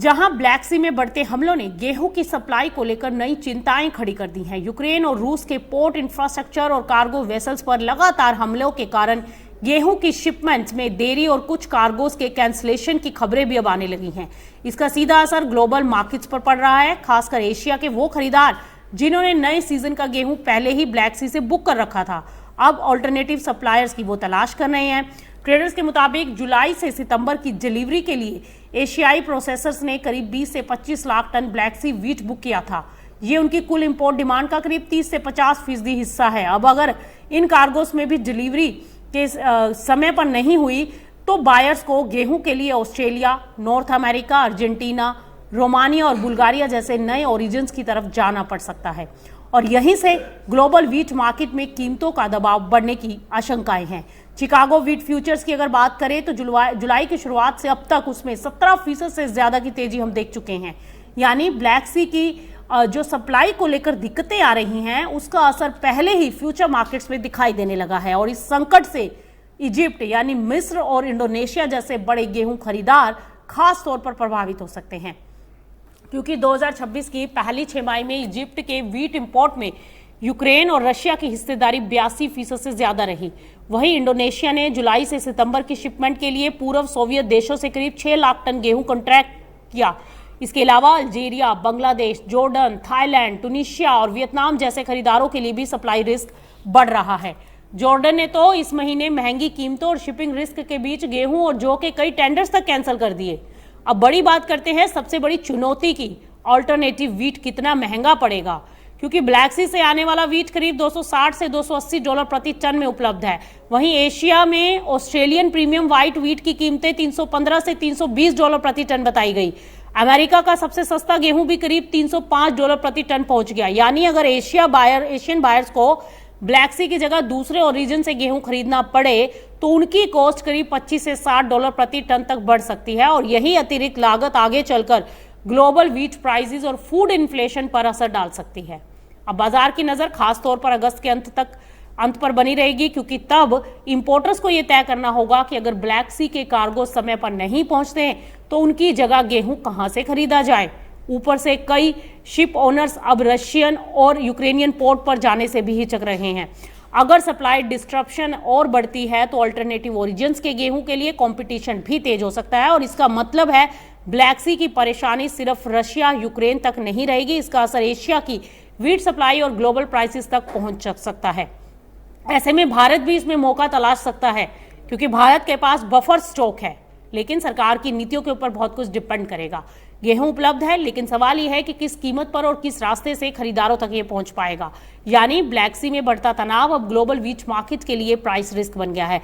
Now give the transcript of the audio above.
जहां ब्लैक सी में बढ़ते हमलों ने गेहूं की सप्लाई को लेकर नई चिंताएं खड़ी कर दी हैं। यूक्रेन और रूस के पोर्ट इंफ्रास्ट्रक्चर और कार्गो वेसल्स पर लगातार हमलों के कारण गेहूं की शिपमेंट्स में देरी और कुछ कार्गोस के कैंसिलेशन की खबरें भी अब आने लगी हैं। इसका सीधा असर ग्लोबल मार्केट्स पर पड़ रहा है, खासकर एशिया के वो खरीदार जिन्होंने नए सीजन का गेहूं पहले ही ब्लैक सी से बुक कर रखा था, अब ऑल्टरनेटिव सप्लायर्स की वो तलाश कर रहे हैं। ट्रेडर्स के मुताबिक जुलाई से सितंबर की डिलीवरी के लिए एशियाई प्रोसेसर्स ने करीब 20 से 25 लाख टन ब्लैक सी व्हीट बुक किया था। ये उनकी कुल इंपोर्ट डिमांड का करीब 30 से 50% हिस्सा है। अब अगर इन कार्गोस में भी डिलीवरी के समय पर नहीं हुई तो बायर्स को गेहूं के लिए Australia, north America, Argentina, Romania और बुल्गारिया जैसे नए ओरिजिन्स की तरफ जाना पड़ सकता है और यहीं से ग्लोबल व्हीट मार्केट में कीमतों का दबाव बढ़ने की आशंकाएं हैं। चिकागो व्हीट फ्यूचर्स की अगर बात करें तो जुलाई की शुरुआत से अब तक उसमें 17% से ज्यादा की तेजी हम देख चुके हैं। यानी ब्लैक सी की जो सप्लाई को लेकर दिक्कतें आ रही हैं उसका असर पहले ही फ्यूचर मार्केट्स में दिखाई देने लगा है और इस संकट से इजिप्ट यानी मिस्र और इंडोनेशिया जैसे बड़े गेहूं खरीदार खास तौर पर प्रभावित हो सकते हैं, क्योंकि 2026 की पहली छमाही में इजिप्ट के व्हीट इंपोर्ट में यूक्रेन और रशिया की हिस्सेदारी 82% से ज्यादा रही। वहीं इंडोनेशिया ने जुलाई से सितंबर की शिपमेंट के लिए पूर्व सोवियत देशों से करीब 6 लाख टन गेहूं कॉन्ट्रैक्ट किया। इसके अलावा Algeria, Bangladesh, Jordan, Thailand, Tunisia और वियतनाम जैसे खरीदारों के लिए भी सप्लाई रिस्क बढ़ रहा है। जॉर्डन ने तो इस महीने महंगी कीमतों और शिपिंग रिस्क के बीच गेहूं और जौ के कई टेंडर्स तक कैंसिल कर दिए। अब बड़ी बात करते हैं सबसे बड़ी चुनौती की, ऑल्टरनेटिव व्हीट कितना महंगा पड़ेगा, क्योंकि ब्लैक सी से आने वाला व्हीट करीब $260 से $280 प्रति टन में उपलब्ध है। वहीं एशिया में ऑस्ट्रेलियन प्रीमियम व्हाइट व्हीट की कीमतें $315 से $320 प्रति टन बताई गई। अमेरिका का सबसे सस्ता गेहूं भी करीब $305 प्रति टन पहुंच गया। यानी अगर एशियन बायर्स को ब्लैक सी की जगह दूसरे ओरिजिन से गेहूं खरीदना पड़े तो उनकी कॉस्ट करीब $25 से $60 प्रति टन तक बढ़ सकती है और यही अतिरिक्त लागत आगे चलकर ग्लोबल व्हीट प्राइसेस और फूड इन्फ्लेशन पर असर डाल सकती है। अब बाजार की नजर खास तौर पर अगस्त के अंत पर बनी रहेगी, क्योंकि तब इंपोर्टर्स को यह तय करना होगा कि अगर ब्लैक सी के कार्गो समय पर नहीं पहुंचते तो उनकी जगह गेहूं कहां से खरीदा जाए। ऊपर से कई शिप ओनर्स अब रशियन और यूक्रेनियन पोर्ट पर जाने से भी हिचक रहे हैं। अगर सप्लाई डिस्ट्रप्शन और बढ़ती है तो अल्टरनेटिव ओरिजिन्स के गेहूं के लिए कंपटीशन भी तेज हो सकता है और इसका मतलब है ब्लैक सी की परेशानी सिर्फ रशिया, यूक्रेन तक नहीं रहेगी, इसका असर एशिया की व्हीट सप्लाई और ग्लोबल प्राइसेस तक पहुंच सकता है। ऐसे में भारत भी इसमें मौका तलाश सकता है, क्योंकि भारत के पास बफर स्टॉक है, लेकिन सरकार की नीतियों के ऊपर बहुत कुछ डिपेंड करेगा। गेहूं उपलब्ध है, लेकिन सवाल यह है कि किस कीमत पर और किस रास्ते से खरीदारों तक ये पहुंच पाएगा। यानी ब्लैक सी में बढ़ता तनाव अब ग्लोबल व्हीट मार्केट के लिए प्राइस रिस्क बन गया है।